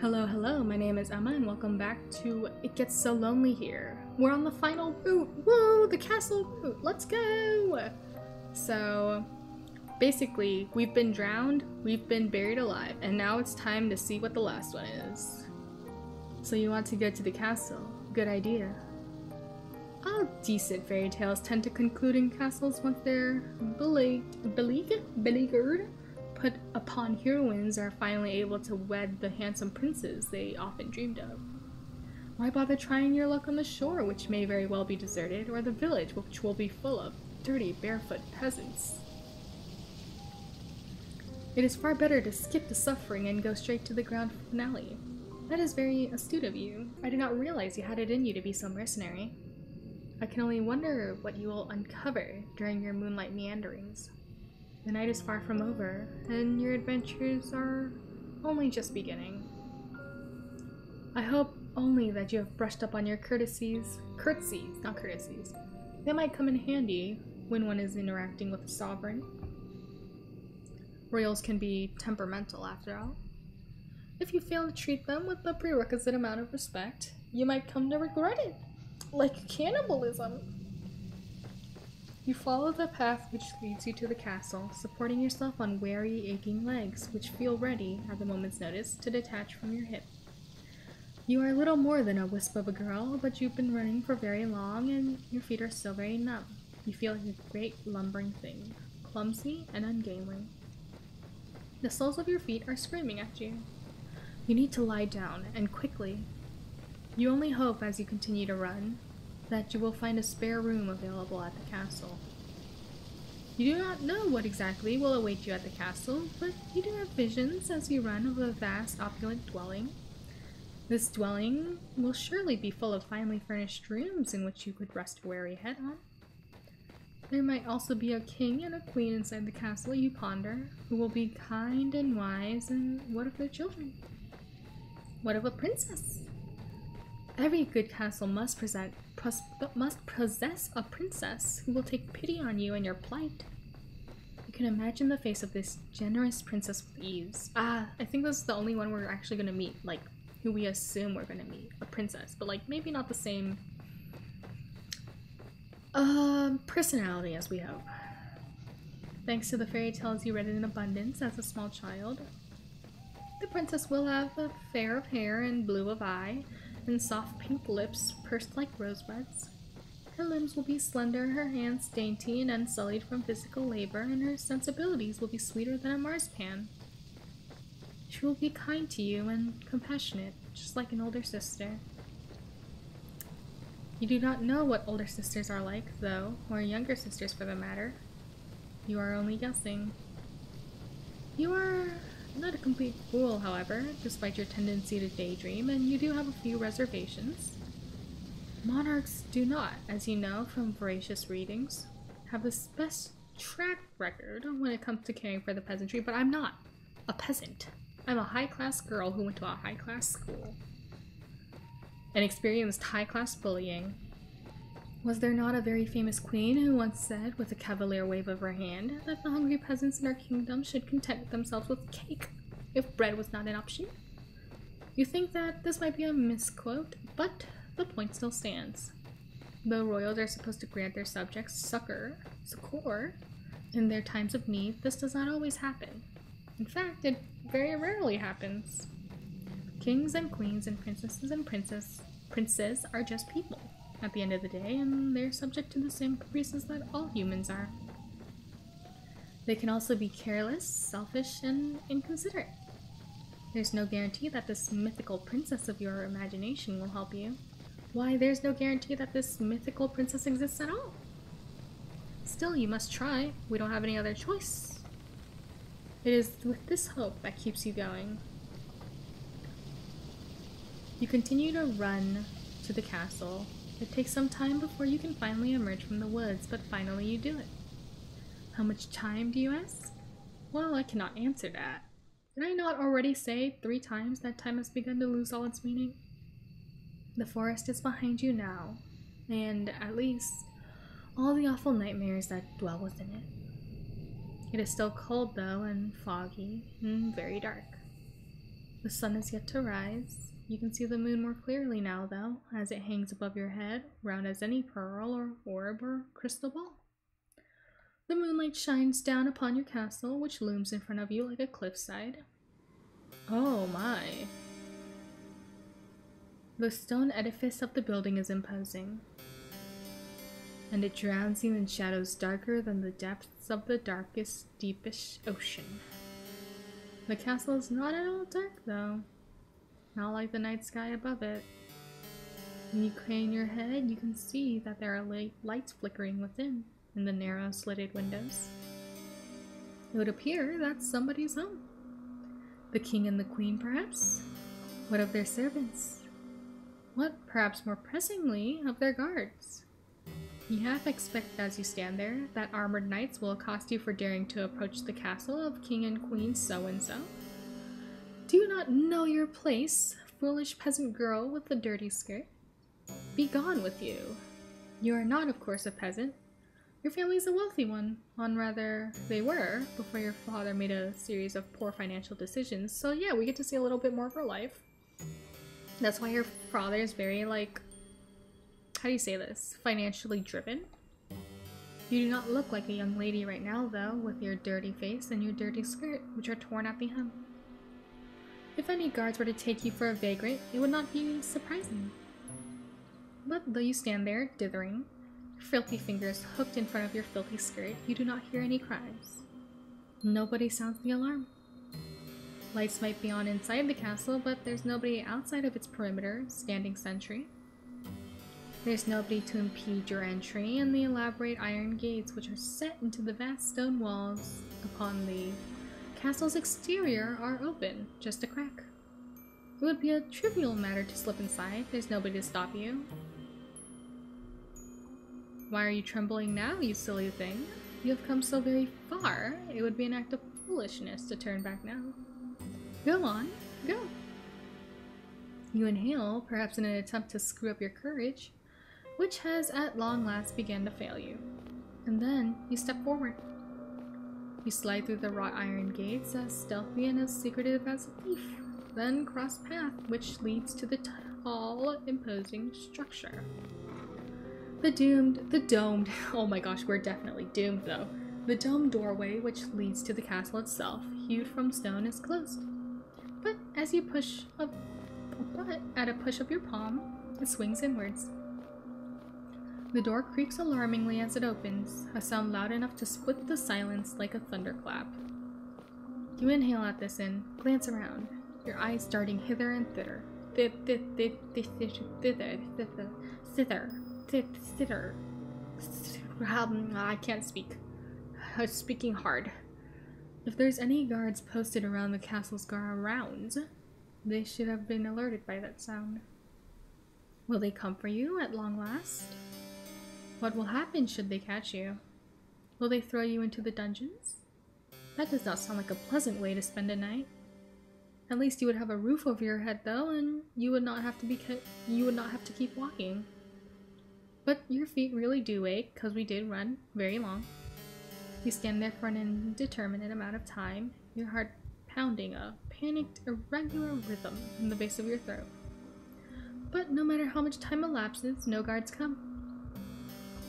Hello, hello, my name is Emma and welcome back to It Gets So Lonely Here. We're on the final route! Woo! The castle route! Let's go! So, basically, we've been drowned, we've been buried alive, and now it's time to see what the last one is. So you want to go to the castle? Good idea. All decent fairy tales tend to conclude in castles once they're beleaguered. Put upon heroines are finally able to wed the handsome princes they often dreamed of. Why bother trying your luck on the shore, which may very well be deserted, or the village, which will be full of dirty, barefoot peasants? It is far better to skip the suffering and go straight to the grand finale. That is very astute of you. I did not realize you had it in you to be so mercenary. I can only wonder what you will uncover during your moonlight meanderings. The night is far from over, and your adventures are only just beginning. I hope only that you have brushed up on your curtsies, not courtesies. They might come in handy when one is interacting with a sovereign. Royals can be temperamental, after all. If you fail to treat them with the prerequisite amount of respect, you might come to regret it, like cannibalism. You follow the path which leads you to the castle, supporting yourself on weary, aching legs, which feel ready, at the moment's notice, to detach from your hip. You are little more than a wisp of a girl, but you've been running for very long, and your feet are still very numb. You feel like a great lumbering thing, clumsy and ungainly. The soles of your feet are screaming at you. You need to lie down, and quickly. You only hope, as you continue to run, that you will find a spare room available at the castle. You do not know what exactly will await you at the castle, but you do have visions as you run of a vast, opulent dwelling. This dwelling will surely be full of finely furnished rooms in which you could rest a weary head on. There might also be a king and a queen inside the castle, you ponder, who will be kind and wise, and what of their children? What of a princess? Every good castle must possess a princess who will take pity on you and your plight. You can imagine the face of this generous princess with ease. I think this is the only one we're actually going to meet, like, who we assume we're going to meet. A princess, but, like, maybe not the same personality as we hope. Thanks to the fairy tales you read in abundance as a small child, the princess will have a fair of hair and blue of eye, and soft pink lips pursed like rosebuds. Her limbs will be slender, her hands dainty and unsullied from physical labor, and her sensibilities will be sweeter than a marzipan. She will be kind to you and compassionate, just like an older sister. You do not know what older sisters are like, though, or younger sisters for the matter. You are only guessing. You are not a complete fool, however, despite your tendency to daydream, and you do have a few reservations. Monarchs do not, as you know from voracious readings, have the best track record when it comes to caring for the peasantry, but I'm not a peasant. I'm a high-class girl who went to a high-class school and experienced high-class bullying. Was there not a very famous queen who once said, with a cavalier wave of her hand, that the hungry peasants in our kingdom should content themselves with cake, if bread was not an option? You think that this might be a misquote, but the point still stands. Though royals are supposed to grant their subjects succor in their times of need, this does not always happen. In fact, it very rarely happens. Kings and queens and princesses and princes are just people at the end of the day, and they're subject to the same caprices that all humans are. They can also be careless, selfish, and inconsiderate. There's no guarantee that this mythical princess of your imagination will help you. Why, there's no guarantee that this mythical princess exists at all. Still, you must try. We don't have any other choice. It is with this hope that keeps you going. You continue to run to the castle. It takes some time before you can finally emerge from the woods, but finally you do it. How much time, do you ask? Well, I cannot answer that. Did I not already say 3 times that time has begun to lose all its meaning? The forest is behind you now, and at least all the awful nightmares that dwell within it. It is still cold though, and foggy, and very dark. The sun is yet to rise. You can see the moon more clearly now, though, as it hangs above your head, round as any pearl or orb or crystal ball. The moonlight shines down upon your castle, which looms in front of you like a cliffside. Oh my. The stone edifice of the building is imposing, and it drowns you in shadows darker than the depths of the darkest, deepest ocean. The castle is not at all dark, though. Not like the night sky above it. When you crane your head, you can see that there are lights flickering within, in the narrow, slitted windows. It would appear that's somebody's home. The king and the queen, perhaps? What of their servants? What, perhaps more pressingly, of their guards? You half expect as you stand there that armored knights will accost you for daring to approach the castle of King and Queen so-and-so. Do you not know your place, foolish peasant girl with the dirty skirt? Be gone with you. You are not, of course, a peasant. Your family is a wealthy one. Rather, they were, before your father made a series of poor financial decisions. So yeah, we get to see a little bit more of her life. That's why her father is very, like, how do you say this? Financially driven. You do not look like a young lady right now, though, with your dirty face and your dirty skirt, which are torn at the hem. If any guards were to take you for a vagrant, it would not be surprising. But though you stand there, dithering, filthy fingers hooked in front of your filthy skirt, you do not hear any cries. Nobody sounds the alarm. Lights might be on inside the castle, but there's nobody outside of its perimeter, standing sentry. There's nobody to impede your entry, and the elaborate iron gates which are set into the vast stone walls upon the castle's exterior are open, just a crack. It would be a trivial matter to slip inside. There's nobody to stop you. Why are you trembling now, you silly thing? You have come so very far, it would be an act of foolishness to turn back now. Go on, go. You inhale, perhaps in an attempt to screw up your courage, which has at long last begun to fail you. And then you step forward. You slide through the wrought iron gates as stealthy and as secretive as a thief, then cross path which leads to the tall, imposing structure. The domed, oh my gosh, we're definitely doomed though. The domed doorway which leads to the castle itself, hewed from stone, is closed. But as you at a push of your palm, it swings inwards. The door creaks alarmingly as it opens, a sound loud enough to split the silence like a thunderclap. You inhale at this and glance around, your eyes darting hither and thither. Thither. I can't speak. I'm speaking hard. If there's any guards posted around the castle's grounds, they should have been alerted by that sound. Will they come for you at long last? What will happen should they catch you? Will they throw you into the dungeons? That does not sound like a pleasant way to spend a night. At least you would have a roof over your head though, and you would not have to keep walking. But your feet really do ache, because we did run very long. You stand there for an indeterminate amount of time, your heart pounding a panicked, irregular rhythm in the base of your throat. But no matter how much time elapses, no guards come.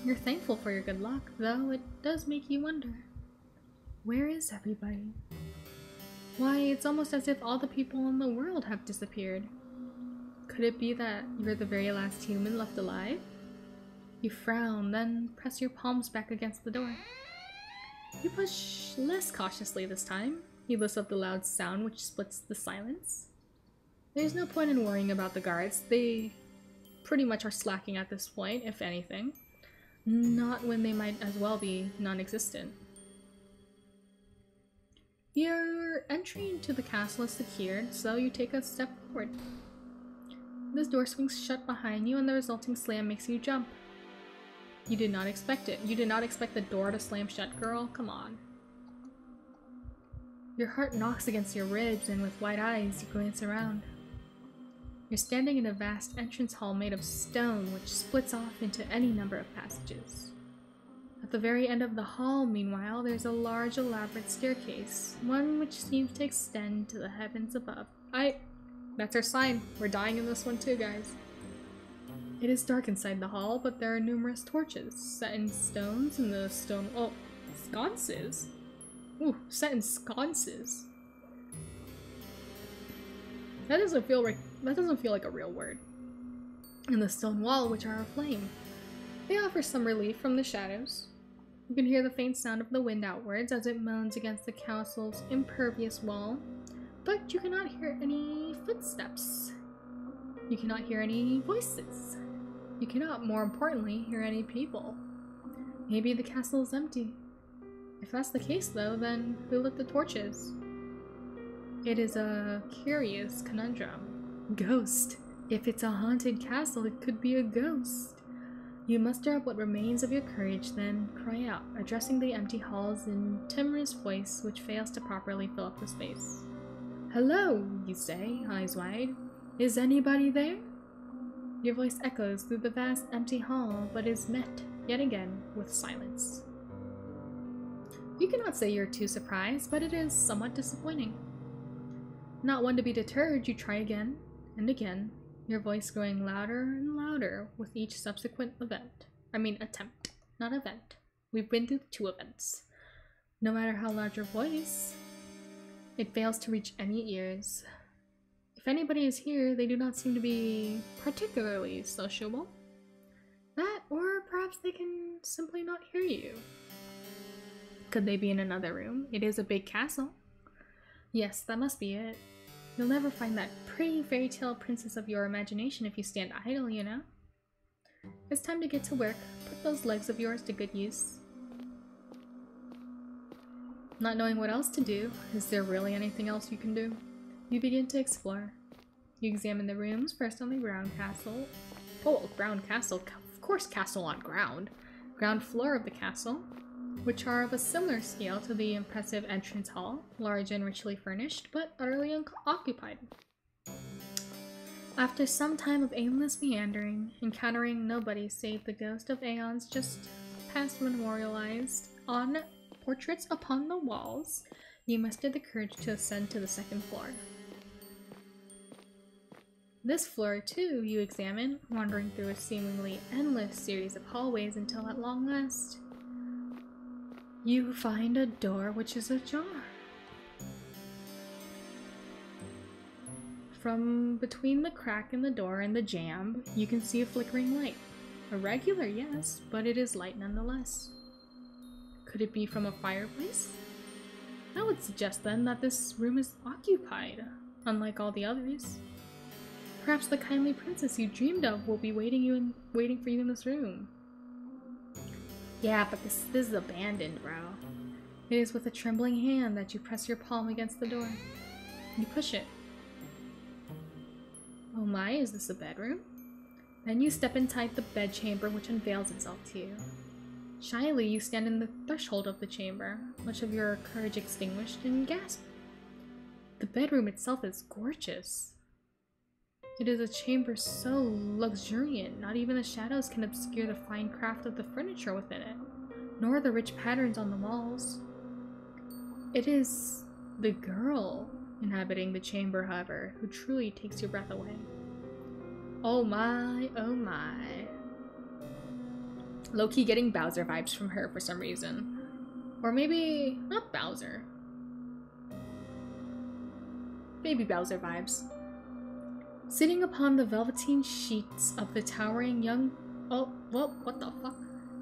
You're thankful for your good luck, though it does make you wonder. Where is everybody? Why, it's almost as if all the people in the world have disappeared. Could it be that you're the very last human left alive? You frown, then press your palms back against the door. You push less cautiously this time, heedless of the loud sound which splits the silence. There's no point in worrying about the guards. They pretty much are slacking at this point, if anything. Not when they might as well be non-existent. Your entry into the castle is secured, so you take a step forward. This door swings shut behind you and the resulting slam makes you jump. You did not expect it. You did not expect the door to slam shut, girl. Come on. Your heart knocks against your ribs, and with wide eyes, you glance around. You're standing in a vast entrance hall made of stone, which splits off into any number of passages. At the very end of the hall, meanwhile, there's a large, elaborate staircase, one which seems to extend to the heavens above. That's our sign. We're dying in this one too, guys. It is dark inside the hall, but there are numerous torches set in stones in the stone. Oh, sconces. Ooh, set in sconces. That doesn't feel like a real word. In the stone wall, which are aflame. They offer some relief from the shadows. You can hear the faint sound of the wind outwards as it moans against the castle's impervious wall, but you cannot hear any footsteps. You cannot hear any voices. You cannot, more importantly, hear any people. Maybe the castle is empty. If that's the case, though, then who lit the torches? It is a curious conundrum. Ghost. If it's a haunted castle, it could be a ghost. You muster up what remains of your courage, then cry out, addressing the empty halls in timorous voice which fails to properly fill up the space. Hello, you say, eyes wide. Is anybody there? Your voice echoes through the vast empty hall, but is met, yet again, with silence. You cannot say you're too surprised, but it is somewhat disappointing. Not one to be deterred, you try again and again, your voice growing louder and louder with each subsequent attempt, not event. We've been through 2 events. No matter how loud your voice, it fails to reach any ears. If anybody is here, they do not seem to be particularly sociable. That, or perhaps they can simply not hear you. Could they be in another room? It is a big castle. Yes, that must be it. You'll never find that pretty fairy tale princess of your imagination if you stand idle, you know? It's time to get to work. Put those legs of yours to good use. Not knowing what else to do, is there really anything else you can do? You begin to explore. You examine the rooms, first on the ground castle. Oh, ground castle. Of course, castle on ground. Ground floor of the castle, which are of a similar scale to the impressive entrance hall, large and richly furnished, but utterly unoccupied. After some time of aimless meandering, encountering nobody save the ghost of aeons just past memorialized on portraits upon the walls, you mustered the courage to ascend to the 2nd floor. This floor, too, you examine, wandering through a seemingly endless series of hallways until at long last, you find a door which is ajar. From between the crack in the door and the jamb, you can see a flickering light. Irregular, yes, but it is light nonetheless. Could it be from a fireplace? That would suggest then that this room is occupied, unlike all the others. Perhaps the kindly princess you dreamed of will be waiting for you in this room. Yeah, but this is abandoned, bro. It is with a trembling hand that you press your palm against the door. You push it. Oh my, is this a bedroom? Then you step inside the bedchamber which unveils itself to you. Shyly, you stand in the threshold of the chamber, much of your courage extinguished, and gasp. The bedroom itself is gorgeous. It is a chamber so luxuriant, not even the shadows can obscure the fine craft of the furniture within it, nor the rich patterns on the walls. It is the girl inhabiting the chamber, however, who truly takes your breath away. Oh my, oh my. Low-key getting Bowser vibes from her for some reason. Or maybe not Bowser. Baby Bowser vibes. Sitting upon the velveteen sheets of the towering what the fuck?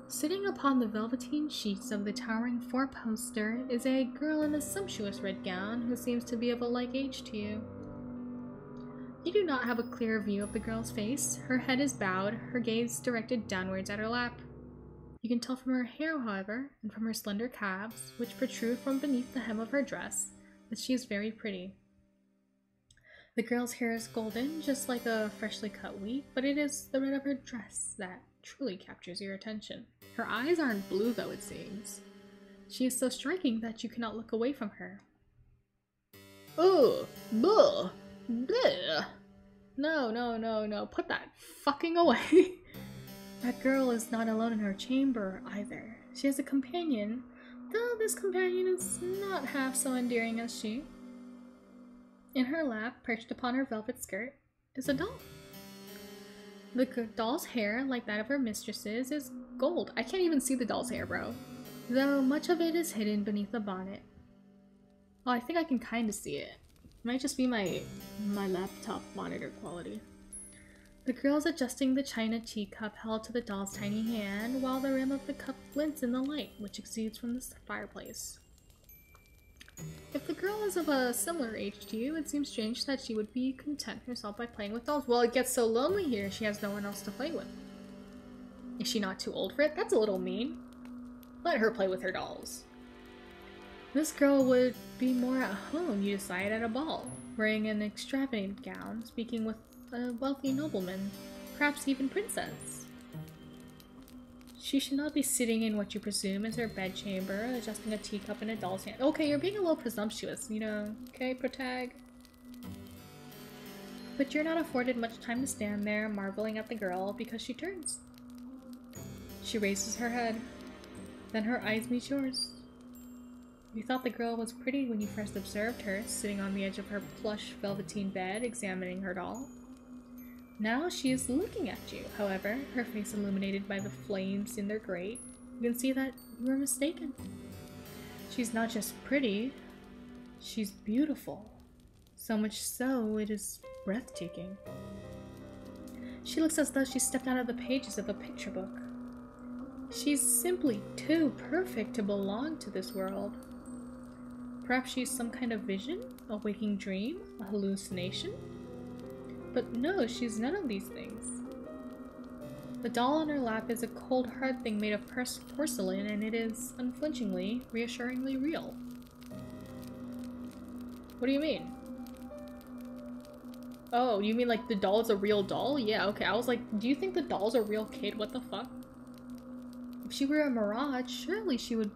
Sitting upon the velveteen sheets of the towering four-poster is a girl in a sumptuous red gown who seems to be of a like age to you. You do not have a clear view of the girl's face. Her head is bowed, her gaze directed downwards at her lap. You can tell from her hair, however, and from her slender calves, which protrude from beneath the hem of her dress, that she is very pretty. The girl's hair is golden, just like a freshly cut wheat, but it is the red of her dress that truly captures your attention. Her eyes aren't blue, though, it seems. She is so striking that you cannot look away from her. Ugh! Bleh! Bleh! No, put that fucking away! That girl is not alone in her chamber, either. She has a companion, though this companion is not half so endearing as she. In her lap, perched upon her velvet skirt, is a doll. The doll's hair, like that of her mistress's, is gold. I can't even see the doll's hair, bro. Though much of it is hidden beneath the bonnet. Oh, I think I can kind of see it. Might just be my laptop monitor quality. The girl's adjusting the china teacup held to the doll's tiny hand, while the rim of the cup glints in the light, which exudes from the fireplace. If the girl is of a similar age to you, it seems strange that she would be content herself by playing with dolls. Well, it gets so lonely here, she has no one else to play with. Is she not too old for it? That's a little mean. Let her play with her dolls. This girl would be more at home, you decide, at a ball, wearing an extravagant gown, speaking with a wealthy nobleman, perhaps even princess. She should not be sitting in what you presume is her bedchamber, adjusting a teacup in a doll's hand. Okay, you're being a little presumptuous, you know, okay, protag? But you're not afforded much time to stand there, marveling at the girl, because she turns. She raises her head. Then her eyes meet yours. You thought the girl was pretty when you first observed her, sitting on the edge of her plush velveteen bed, examining her doll. Now she is looking at you, however, her face illuminated by the flames in their grate. You can see that you were mistaken. She's not just pretty, she's beautiful. So much so, it is breathtaking. She looks as though she stepped out of the pages of a picture book. She's simply too perfect to belong to this world. Perhaps she's some kind of vision, a waking dream, a hallucination? But no, she's none of these things. The doll on her lap is a cold, hard thing made of porcelain, and it is, unflinchingly, reassuringly real. What do you mean? Oh, you mean like the doll is a real doll? Yeah, okay, I was like, do you think the doll's a real kid? What the fuck? If she were a mirage, surely she would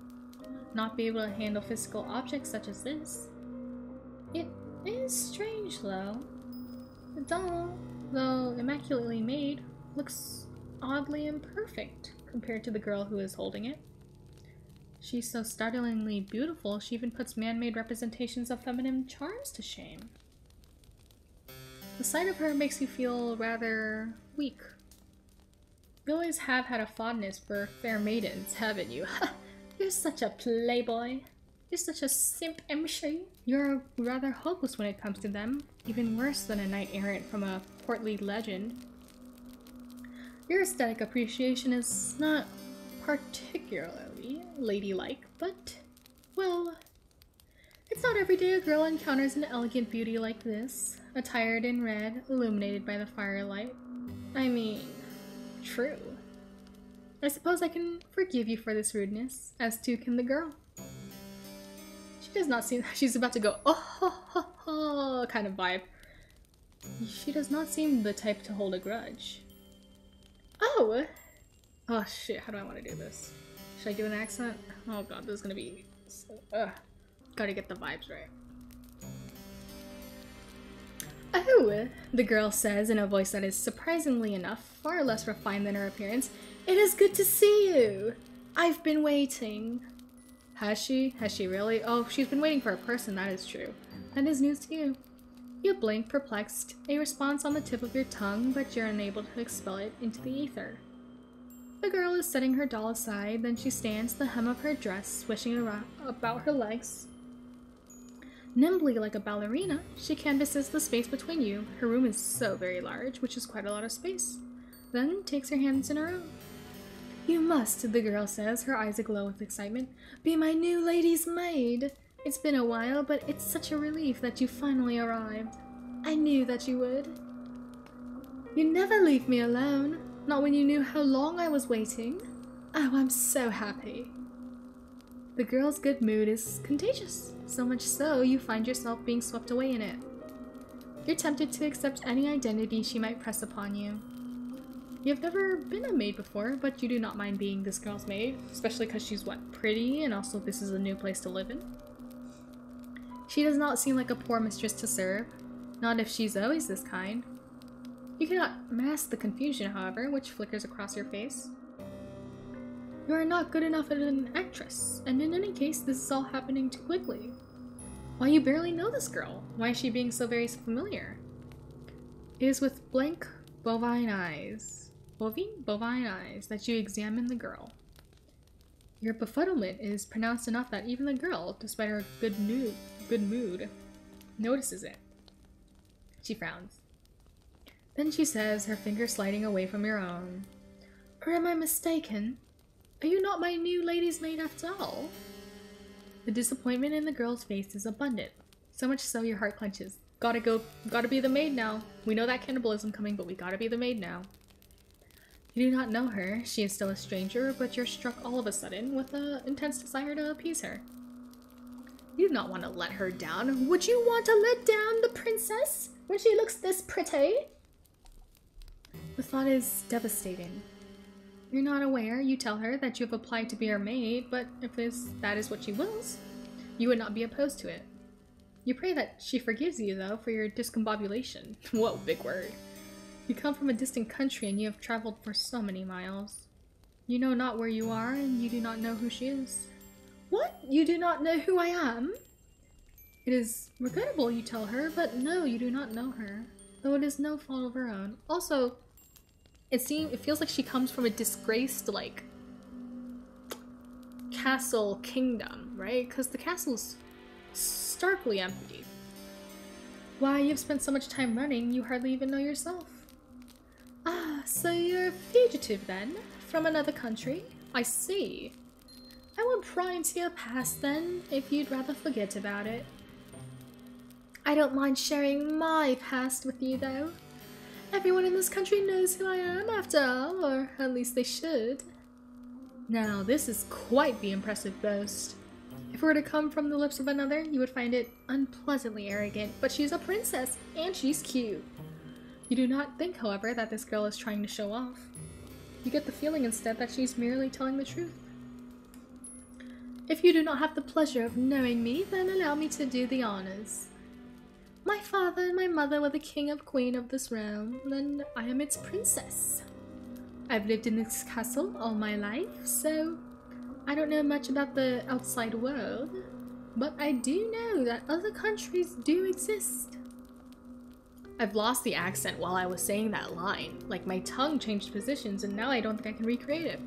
not be able to handle physical objects such as this. It is strange, though. The doll, though immaculately made, looks oddly imperfect compared to the girl who is holding it. She's so startlingly beautiful, she even puts man-made representations of feminine charms to shame. The sight of her makes you feel rather weak. You always have had a fondness for fair maidens, haven't you? You're such a playboy. You're such a simp MC. You're rather hopeless when it comes to them, even worse than a knight-errant from a portly legend. Your aesthetic appreciation is not particularly ladylike, but, well, it's not every day a girl encounters an elegant beauty like this, attired in red, illuminated by the firelight. I mean, true. I suppose I can forgive you for this rudeness, as too can the girl. She does not seem— she's about to go, oh ho ho ho kind of vibe. She does not seem the type to hold a grudge. Oh! Oh shit, how do I want to do this? Should I do an accent? Oh god, this is gonna be so, gotta get the vibes right. Oh, the girl says in a voice that is surprisingly enough far less refined than her appearance. It is good to see you. I've been waiting. Has she? Has she really? Oh, she's been waiting for a person, that is true. That is news to you. You blink, perplexed, a response on the tip of your tongue, but you're unable to expel it into the ether. The girl is setting her doll aside, then she stands the hem of her dress, swishing around about her legs. Nimbly like a ballerina, she canvasses the space between you. Her room is so very large, which is quite a lot of space. Then takes her hands in her own. You must, the girl says, her eyes aglow with excitement, be my new lady's maid. It's been a while, but it's such a relief that you finally arrived. I knew that you would. You never leave me alone, not when you knew how long I was waiting. Oh, I'm so happy. The girl's good mood is contagious, so much so you find yourself being swept away in it. You're tempted to accept any identity she might press upon you. You've never been a maid before, but you do not mind being this girl's maid, especially because she's, what, pretty, and also this is a new place to live in. She does not seem like a poor mistress to serve, not if she's always this kind. You cannot mask the confusion, however, which flickers across your face. You are not good enough as an actress, and in any case, this is all happening too quickly. Why, you barely know this girl. Why is she being so very familiar? It is with blank bovine eyes. Bovine eyes that you examine the girl. Your befuddlement is pronounced enough that even the girl, despite her good mood, notices it. She frowns. Then she says, her finger sliding away from your own. Or am I mistaken? Are you not my new lady's maid after all? The disappointment in the girl's face is abundant. So much so your heart clenches. Gotta be the maid now. We know that cannibalism coming, but we gotta be the maid now. You do not know her. She is still a stranger, but you're struck all of a sudden with an intense desire to appease her. You do not want to let her down. Would you want to let down the princess when she looks this pretty? The thought is devastating. You're not aware. You tell her that you have applied to be her maid, but if that is what she wills, you would not be opposed to it. You pray that she forgives you, though, for your discombobulation. Whoa, big word. You come from a distant country and you have traveled for so many miles. You know not where you are, and you do not know who she is. What? You do not know who I am? It is regrettable, you tell her, but no, you do not know her, though it is no fault of her own. Also, it feels like she comes from a disgraced, like, castle kingdom, right? Because the castle's starkly empty. Why, you've spent so much time running, you hardly even know yourself. Ah, so you're a fugitive then? From another country? I see. I won't pry into your past then, if you'd rather forget about it. I don't mind sharing my past with you, though. Everyone in this country knows who I am, after all, or at least they should. Now, this is quite the impressive boast. If it were to come from the lips of another, you would find it unpleasantly arrogant, but she's a princess, and she's cute. You do not think, however, that this girl is trying to show off. You get the feeling instead that she's merely telling the truth. If you do not have the pleasure of knowing me, then allow me to do the honors. My father and my mother were the king and queen of this realm, and I am its princess. I've lived in this castle all my life, so I don't know much about the outside world, but I do know that other countries do exist. I've lost the accent while I was saying that line. Like, my tongue changed positions and now I don't think I can recreate it.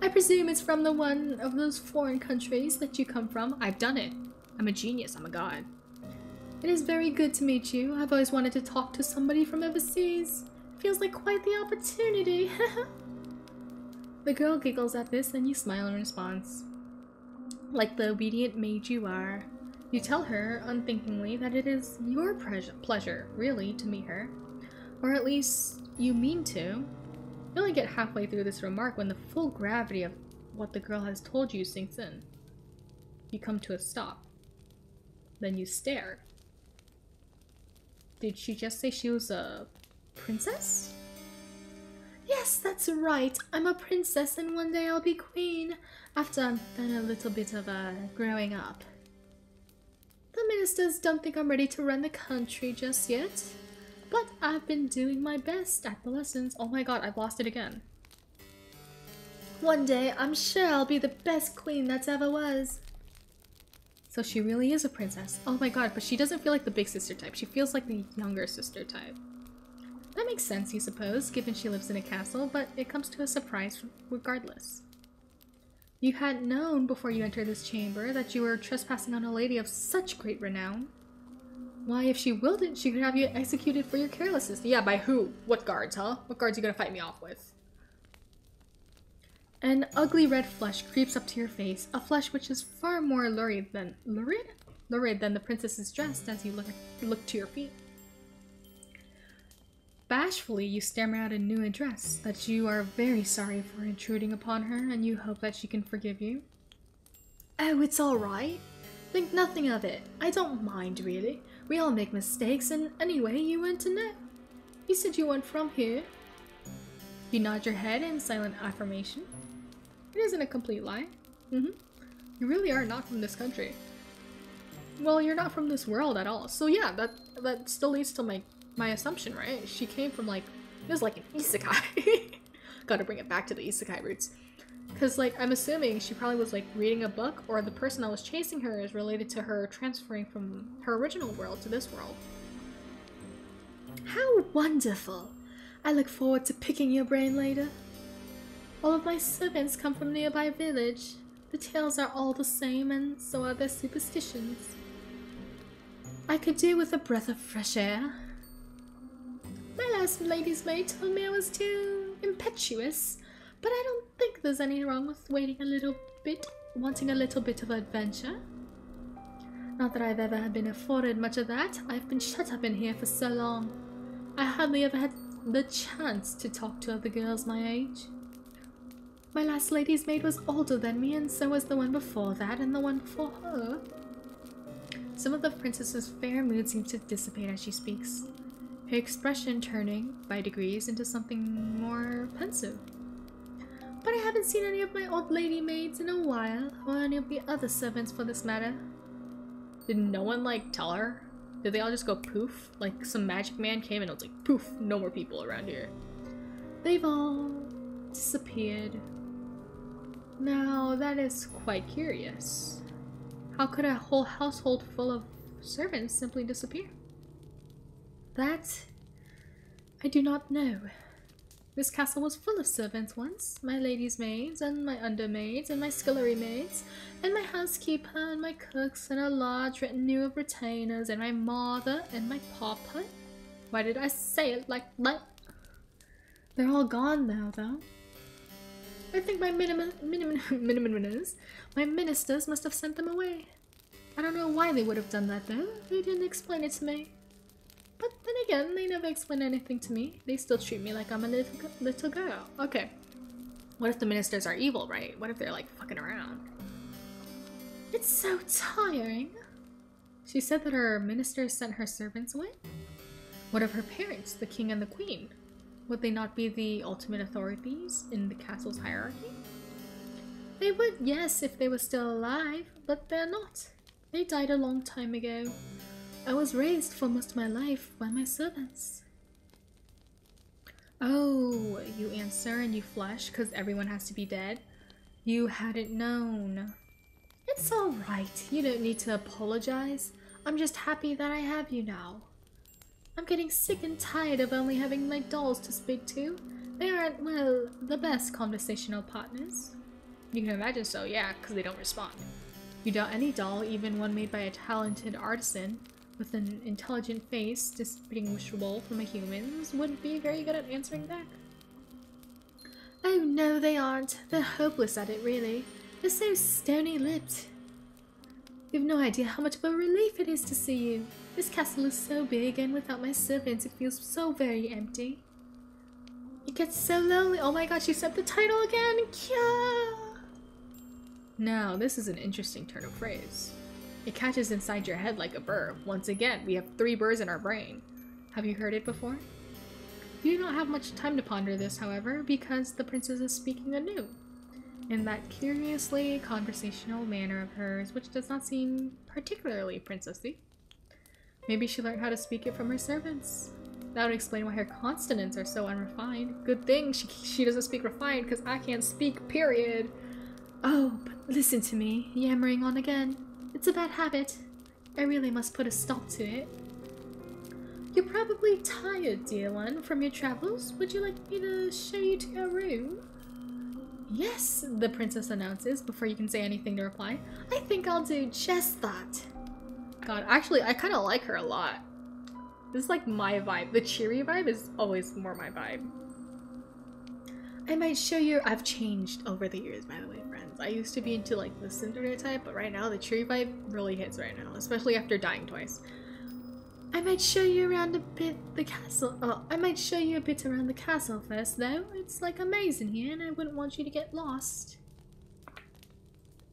I presume it's from the one of those foreign countries that you come from. I've done it. I'm a genius. I'm a god. It is very good to meet you. I've always wanted to talk to somebody from overseas. Feels like quite the opportunity. The girl giggles at this and you smile in response. Like the obedient maid you are. You tell her, unthinkingly, that it is your pleasure, really, to meet her. Or at least, you mean to. You only get halfway through this remark when the full gravity of what the girl has told you sinks in. You come to a stop. Then you stare. Did she just say she was a princess? Yes, that's right. I'm a princess and one day I'll be queen, after I've done a little bit of growing up. The ministers don't think I'm ready to run the country just yet, but I've been doing my best at the lessons. Oh my god, I've lost it again. One day, I'm sure I'll be the best queen that's ever was. So she really is a princess. Oh my god, but she doesn't feel like the big sister type. She feels like the younger sister type. That makes sense, you suppose, given she lives in a castle, but it comes to a surprise regardless. You hadn't known before you entered this chamber that you were trespassing on a lady of such great renown. Why, if she willed it, she could have you executed for your carelessness. Yeah, by who? What guards, huh? What guards are you gonna fight me off with? An ugly red flush creeps up to your face, a flush which is far more lurid than the princess's dress as you look to your feet. Bashfully, you stammer out a new address, that you are very sorry for intruding upon her, and you hope that she can forgive you. Oh, it's alright. Think nothing of it. I don't mind, really. We all make mistakes, and anyway, you want to know. You said you weren't from here. You nod your head in silent affirmation. It isn't a complete lie. You really are not from this country. Well, you're not from this world at all. So yeah, that still leads to my assumption, right? She came from like, it was like an isekai. Gotta bring it back to the isekai roots. Because, like, I'm assuming she probably was, like, reading a book, or the person that was chasing her is related to her transferring from her original world to this world. How wonderful! I look forward to picking your brain later. All of my servants come from nearby village. The tales are all the same, and so are their superstitions. I could do with a breath of fresh air. My last lady's maid told me I was too impetuous, but I don't think there's anything wrong with waiting a little bit, wanting a little bit of adventure. Not that I've ever been afforded much of that. I've been shut up in here for so long. I hardly ever had the chance to talk to other girls my age. My last lady's maid was older than me, and so was the one before that, and the one before her. Some of the princess's fair mood seems to dissipate as she speaks, her expression turning, by degrees, into something more pensive. But I haven't seen any of my old lady maids in a while, or any of the other servants for this matter. Did no one, like, tell her? Did they all just go poof? Like, some magic man came and it was like, poof, no more people around here. They've all disappeared. Now, that is quite curious. How could a whole household full of servants simply disappear? That I do not know. This castle was full of servants once. My lady's maids, and my undermaids, and my scullery maids, and my housekeeper, and my cooks, and a large retinue of retainers, and my mother, and my papa. Why did I say it like that? They're all gone now, though. I think my my ministers must have sent them away. I don't know why they would have done that, though. They didn't explain it to me. But then again, they never explain anything to me. They still treat me like I'm a little girl. Okay. What if the ministers are evil, right? What if they're like fucking around? It's so tiring. She said that her ministers sent her servants away? What of her parents, the king and the queen? Would they not be the ultimate authorities in the castle's hierarchy? They would, yes, if they were still alive, but they're not. They died a long time ago. I was raised for most of my life by my servants. Oh, you answer and you flush because everyone has to be dead? You hadn't known. It's alright, you don't need to apologize. I'm just happy that I have you now. I'm getting sick and tired of only having my dolls to speak to. They aren't, well, the best conversational partners. You can imagine so, yeah, because they don't respond. You doubt any doll, even one made by a talented artisan, with an intelligent face distinguishable from a human's, would be very good at answering back. Oh no, they aren't. They're hopeless at it, really. They're so stony-lipped. You've no idea how much of a relief it is to see you. This castle is so big, and without my servants it feels so very empty. It gets so lonely. Oh my god, she said the title again! Kya! Now, this is an interesting turn of phrase. It catches inside your head like a burr. Once again, we have 3 burrs in our brain. Have you heard it before? You do not have much time to ponder this, however, because the princess is speaking anew, in that curiously conversational manner of hers, which does not seem particularly princessy. Maybe she learned how to speak it from her servants. That would explain why her consonants are so unrefined. Good thing she doesn't speak refined, because I can't speak, period. Oh, but listen to me, yammering on again. It's a bad habit. I really must put a stop to it. You're probably tired, dear one, from your travels. Would you like me to show you to your room? Yes, the princess announces before you can say anything to reply. I think I'll do just that. God, actually, I kind of like her a lot. This is like my vibe. The cheery vibe is always more my vibe. I might show you. I've changed over the years, by the way, friends. I used to be into like the Cinder type, but right now the cheery vibe really hits right now, especially after dying twice. I might show you around a bit the castle. Oh, I might show you a bit around the castle first, though. It's like amazing here, and I wouldn't want you to get lost.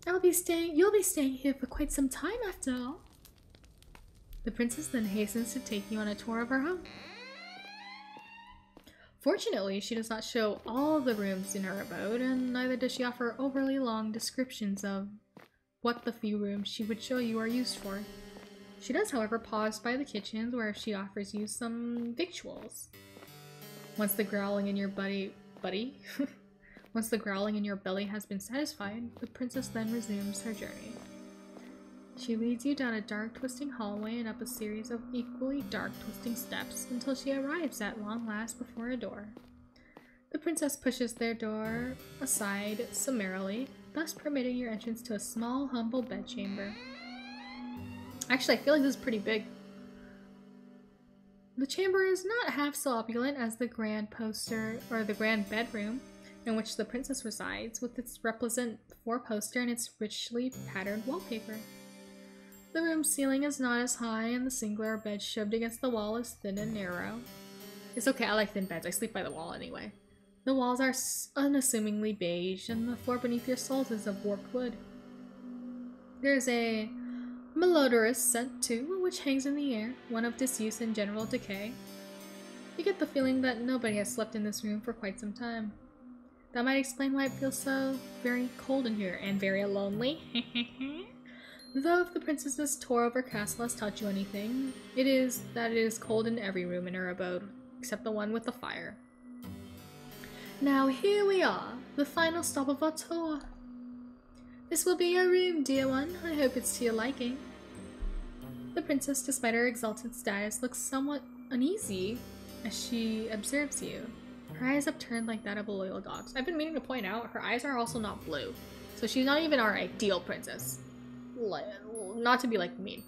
You'll be staying here for quite some time after all. The princess then hastens to take you on a tour of her home. Fortunately, she does not show all the rooms in her abode, and neither does she offer overly long descriptions of what the few rooms she would show you are used for. She does, however, pause by the kitchens where she offers you some victuals. Once the growling in your Once the growling in your belly has been satisfied, the princess then resumes her journey. She leads you down a dark, twisting hallway and up a series of equally dark, twisting steps until she arrives at long last before a door. The princess pushes their door aside summarily, thus permitting your entrance to a small, humble bedchamber. Actually, I feel like this is pretty big. The chamber is not half so opulent as the grand bedroom in which the princess resides, with its represent four-poster and its richly patterned wallpaper. The room's ceiling is not as high, and the singular bed shoved against the wall is thin and narrow. It's okay, I like thin beds. I sleep by the wall anyway. The walls are unassumingly beige, and the floor beneath your soles is of warped wood. There's a malodorous scent, too, which hangs in the air, one of disuse and general decay. You get the feeling that nobody has slept in this room for quite some time. That might explain why it feels so very cold in here, and very lonely. Though if the princess's tour over castle has taught you anything, it is that it is cold in every room in her abode, except the one with the fire. Now here we are, the final stop of our tour. This will be your room, dear one. I hope it's to your liking. The princess, despite her exalted status, looks somewhat uneasy as she observes you. Her eyes upturned like that of a loyal dog's. I've been meaning to point out, her eyes are also not blue. So she's not even our ideal princess. Not to be like mean.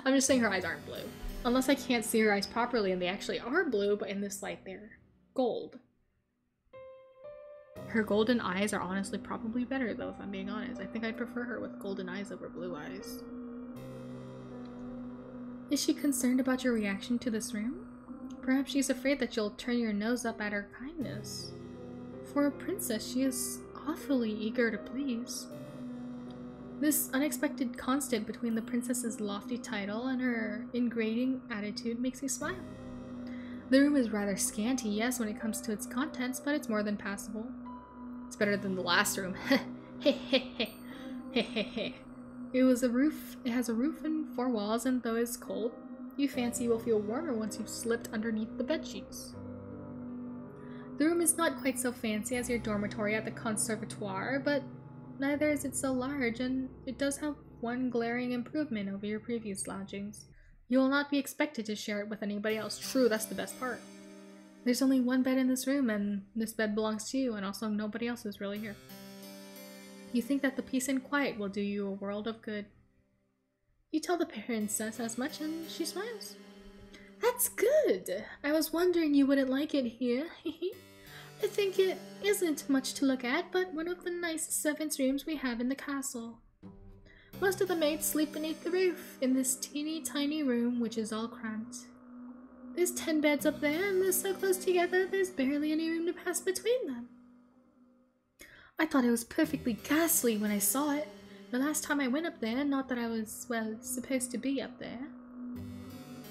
I'm just saying her eyes aren't blue. Unless I can't see her eyes properly and they actually are blue, but in this light they're gold. Her golden eyes are honestly probably better though, if I'm being honest. I think I'd prefer her with golden eyes over blue eyes. Is she concerned about your reaction to this room? Perhaps she's afraid that you'll turn your nose up at her kindness. For a princess, she is awfully eager to please. This unexpected constant between the princess's lofty title and her ingratiating attitude makes you smile. The room is rather scanty, yes, when it comes to its contents, but it's more than passable. It's better than the last room. It has a roof and four walls, and though it's cold, you fancy you will feel warmer once you've slipped underneath the bedsheets. The room is not quite so fancy as your dormitory at the conservatoire, but neither is it so large, and it does have one glaring improvement over your previous lodgings. You will not be expected to share it with anybody else. True, that's the best part. There's only one bed in this room, and this bed belongs to you, and also nobody else is really here. You think that the peace and quiet will do you a world of good. You tell the princess as much, and she smiles. That's good! I was wondering you wouldn't like it here. I think it isn't much to look at, but one of the nicest servants' rooms we have in the castle. Most of the maids sleep beneath the roof, in this teeny tiny room which is all cramped. There's 10 beds up there, and they're so close together there's barely any room to pass between them. I thought it was perfectly ghastly when I saw it, the last time I went up there, not that I was, well, supposed to be up there.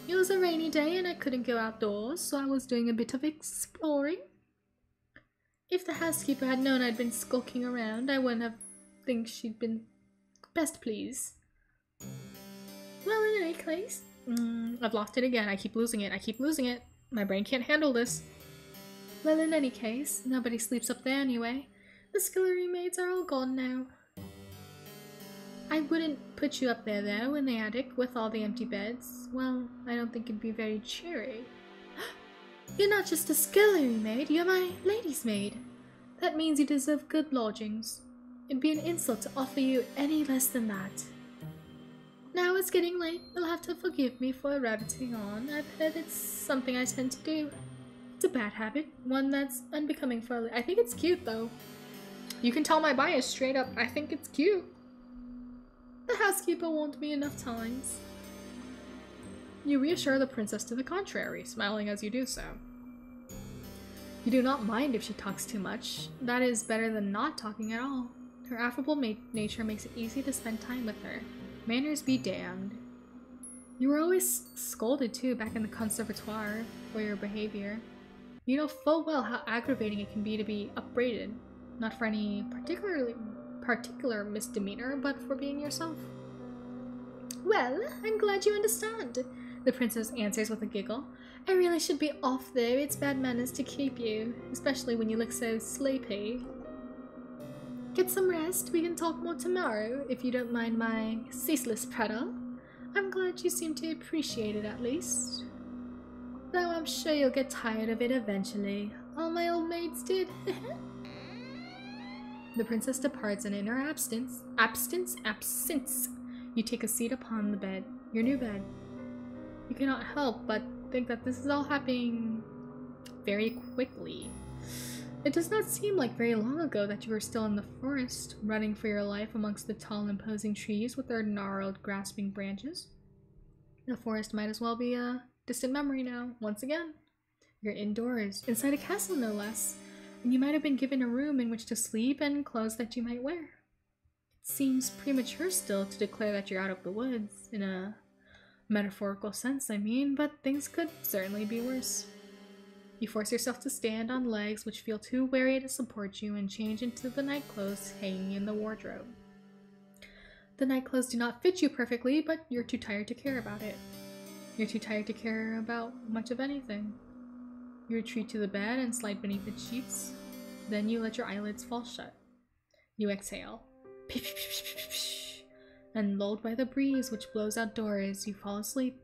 It was a rainy day and I couldn't go outdoors, so I was doing a bit of exploring. If the housekeeper had known I'd been skulking around, I wouldn't have think she'd been best pleased. Well, in any case, I've lost it again. I keep losing it. My brain can't handle this. Well, in any case, nobody sleeps up there anyway. The scullery maids are all gone now. I wouldn't put you up there, though, in the attic with all the empty beds. Well, I don't think it'd be very cheery. You're not just a scullery maid, you're my lady's maid. That means you deserve good lodgings. It'd be an insult to offer you any less than that. Now it's getting late. You'll have to forgive me for rabbiting on. I've heard it's something I tend to do. It's a bad habit, one that's unbecoming for I think it's cute, though. You can tell my bias straight up. I think it's cute. The housekeeper won't be enough times. You reassure the princess to the contrary, smiling as you do so. You do not mind if she talks too much. That is better than not talking at all. Her affable nature makes it easy to spend time with her. Manners be damned. You were always scolded too back in the conservatoire for your behavior. You know full well how aggravating it can be to be upbraided, not for any particular misdemeanor, but for being yourself. Well, I'm glad you understand, the princess answers with a giggle. I really should be off though. It's bad manners to keep you, especially when you look so sleepy. Get some rest. We can talk more tomorrow, if you don't mind my ceaseless prattle. I'm glad you seem to appreciate it at least. Though I'm sure you'll get tired of it eventually. All my old maids did. The princess departs, and in her absence, you take a seat upon the bed, your new bed. You cannot help but think that this is all happening very quickly. It does not seem like very long ago that you were still in the forest, running for your life amongst the tall, imposing trees with their gnarled, grasping branches. The forest might as well be a distant memory now, once again. You're indoors, inside a castle no less, and you might have been given a room in which to sleep and clothes that you might wear. It seems premature still to declare that you're out of the woods, in a metaphorical sense, I mean, but things could certainly be worse. You force yourself to stand on legs which feel too weary to support you and change into the night clothes hanging in the wardrobe. The night clothes do not fit you perfectly, but you're too tired to care about it. You're too tired to care about much of anything. You retreat to the bed and slide beneath its sheets. Then you let your eyelids fall shut. You exhale. And lulled by the breeze which blows outdoors, you fall asleep.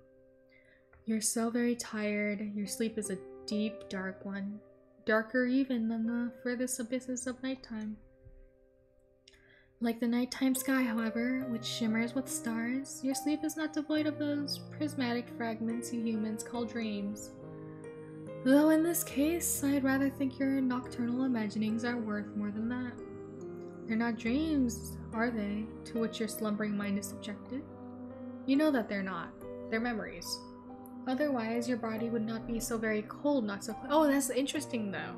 You're so very tired. Your sleep is a deep, dark one. Darker even than the furthest abysses of nighttime. Like the nighttime sky, however, which shimmers with stars, your sleep is not devoid of those prismatic fragments you humans call dreams. Though in this case, I'd rather think your nocturnal imaginings are worth more than that. They're not dreams, are they, to which your slumbering mind is subjected? You know that they're not. They're memories. Otherwise, your body would not be so very cold, not so cold. Oh, that's interesting, though.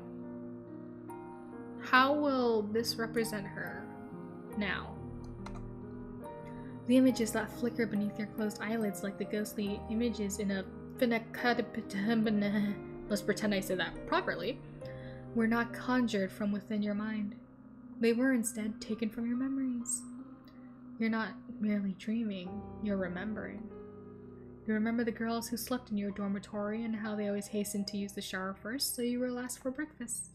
How will this represent her now? The images that flicker beneath your closed eyelids like the ghostly images in a let's pretend I said that properly, were not conjured from within your mind. They were instead taken from your memories. You're not merely dreaming, you're remembering. You remember the girls who slept in your dormitory and how they always hastened to use the shower first so you were last for breakfast.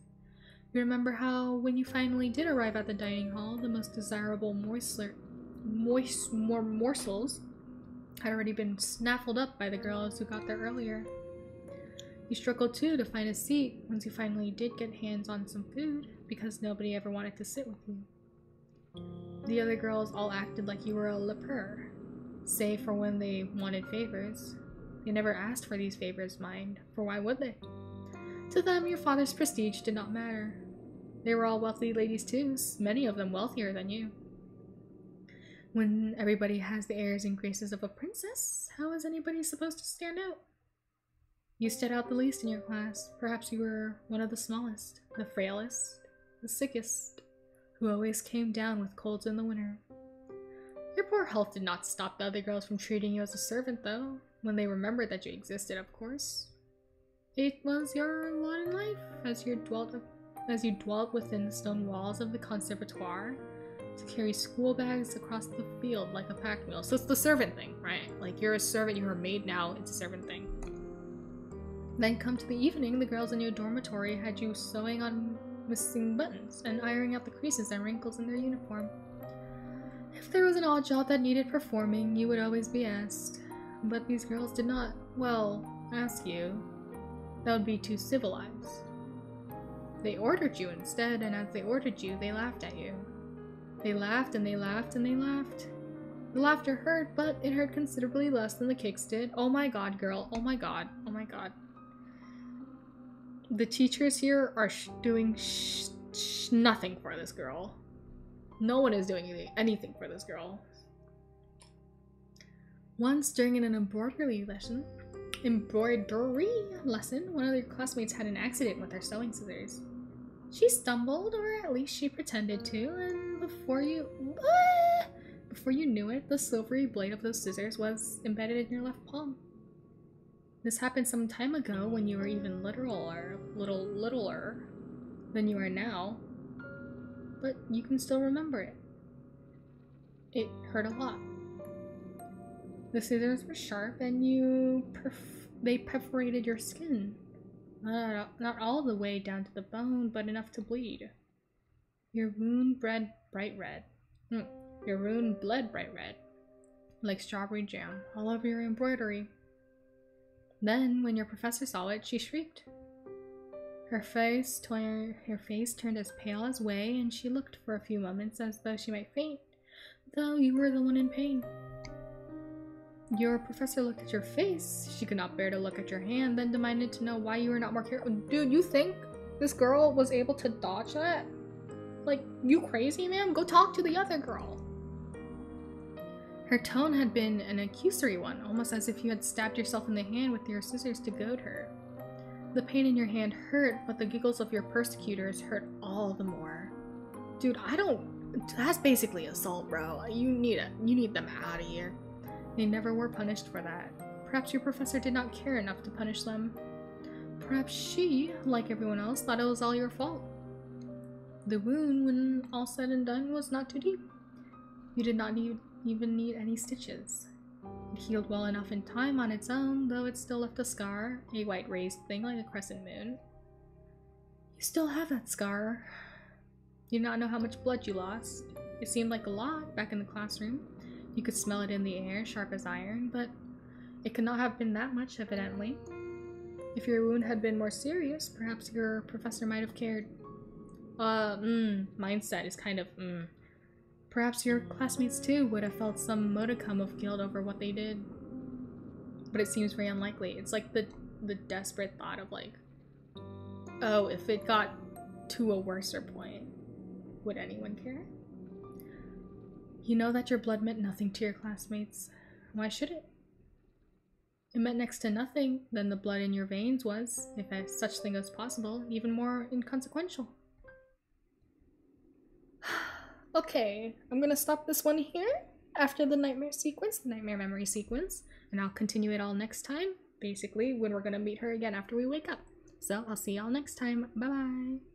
You remember how, when you finally did arrive at the dining hall, the most desirable morsels had already been snaffled up by the girls who got there earlier. You struggled too to find a seat once you finally did get hands on some food, because nobody ever wanted to sit with you. The other girls all acted like you were a leper, save for when they wanted favors. They never asked for these favors, mind, for why would they? To them, your father's prestige did not matter. They were all wealthy ladies too, many of them wealthier than you. When everybody has the airs and graces of a princess, how is anybody supposed to stand out? You stood out the least in your class. Perhaps you were one of the smallest, the frailest, the sickest, who always came down with colds in the winter. Your poor health did not stop the other girls from treating you as a servant, though, when they remembered that you existed, of course. It was your lot in life, as you dwelt within the stone walls of the conservatoire, to carry school bags across the field like a pack mule. So it's the servant thing, right? Like, you're a servant, you're a maid now, it's a servant thing. Then come to the evening, the girls in your dormitory had you sewing on missing buttons and ironing out the creases and wrinkles in their uniform. If there was an odd job that needed performing, you would always be asked. But these girls did not, well, ask you. That would be too civilized. They ordered you instead, and as they ordered you, they laughed at you. They laughed and they laughed and they laughed. The laughter hurt, but it hurt considerably less than the kicks did. Oh my god, girl. Oh my god. Oh my god. The teachers here are doing nothing for this girl. No one is doing anything for this girl. Once during an embroidery lesson, one of your classmates had an accident with her sewing scissors. She stumbled, or at least she pretended to, and before you knew it, the silvery blade of those scissors was embedded in your left palm. This happened some time ago when you were even littler than you are now, but you can still remember it. It hurt a lot. The scissors were sharp and they perforated your skin. Not all the way down to the bone, but enough to bleed. Your wound bled bright red. Your wound bled bright red, like strawberry jam, all over your embroidery. Then, when your professor saw it, she shrieked. Her face turned as pale as whey, and she looked for a few moments as though she might faint, though you were the one in pain. Your professor looked at your face. She could not bear to look at your hand, then demanded to know why you were not more careful. Dude, you think this girl was able to dodge that? Like, you crazy, ma'am? Go talk to the other girl. Her tone had been an accusory one, almost as if you had stabbed yourself in the hand with your scissors to goad her. The pain in your hand hurt, but the giggles of your persecutors hurt all the more. Dude, that's basically assault, bro. You need them out of here. They never were punished for that. Perhaps your professor did not care enough to punish them. Perhaps she, like everyone else, thought it was all your fault. The wound, when all said and done, was not too deep. You did not even need any stitches. It healed well enough in time on its own, though it still left a scar, a white raised thing like a crescent moon. You still have that scar. You do not know how much blood you lost. It seemed like a lot back in the classroom. You could smell it in the air, sharp as iron, but it could not have been that much, evidently. If your wound had been more serious, perhaps your professor might have cared. Mindset is kind of, Perhaps your classmates too would have felt some modicum of guilt over what they did. But it seems very unlikely. It's like the desperate thought of like, oh, if it got to a worser point, would anyone care? You know that your blood meant nothing to your classmates. Why should it? It meant next to nothing than the blood in your veins was, if such thing was possible, even more inconsequential. Okay, I'm gonna stop this one here after the nightmare sequence, the nightmare memory sequence, and I'll continue it all next time, basically when we're gonna meet her again after we wake up. So I'll see y'all next time. Bye bye.